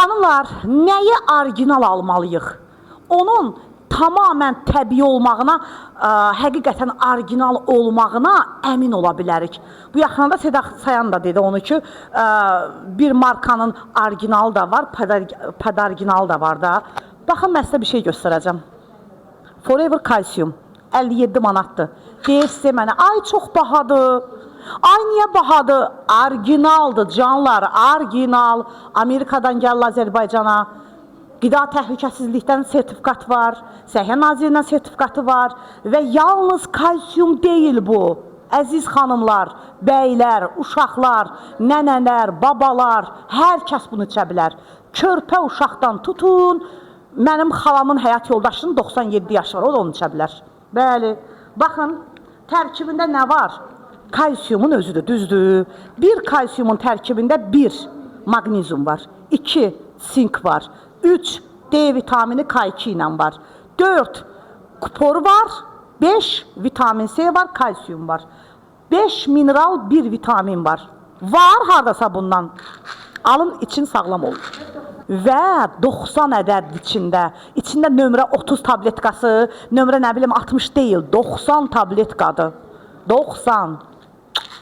Xanımlar, nəyi orijinal almalıyıq? Onun tamamən təbii olmağına, həqiqətən orijinal olmağına əmin ola bilərik. Bu yaxında Seda Sayan da dedi onu ki, bir markanın orijinalı da var, padarginalı da var da. Baxın, mən sizə bir şey göstərəcəm. Forever Calcium 57 manatdır. Deyirsə mənə, ay çox bahadır. Ay niyə bahadır? Orijinaldır canlar, orijinal. Amerikadan gəl Azərbaycana. Qida təhlükəsizlikdən sertifikat var, Səhiyyə Nazirliyindən sertifikatı var və yalnız kalsiyum deyil bu. Əziz xanımlar, bəylər, uşaqlar, nənələr, babalar, hər kəs bunu içə bilər. Körpə uşaqdan tutun, mənim xalamın həyat yoldaşının 97 yaşı var, o da onu içə bilər. Bəli, baxın, tərkibində nə var? Kalsiyumun özüdür, düzdür. Bir kalsiyumun tərkibində 1 magnezium var, 2 sink var, 3 D vitamini K2 ilə var, 4 kupor var, 5 vitamin C var, kalsiyum var, 5 mineral, 1 vitamin var. Var haradasa bundan. Alın, için sağlam olur. Və 90 ədəd içində. İçində nömrə 30 tabletkası, nömrə nə bilim 60 deyil, 90 tabletkadır. 90.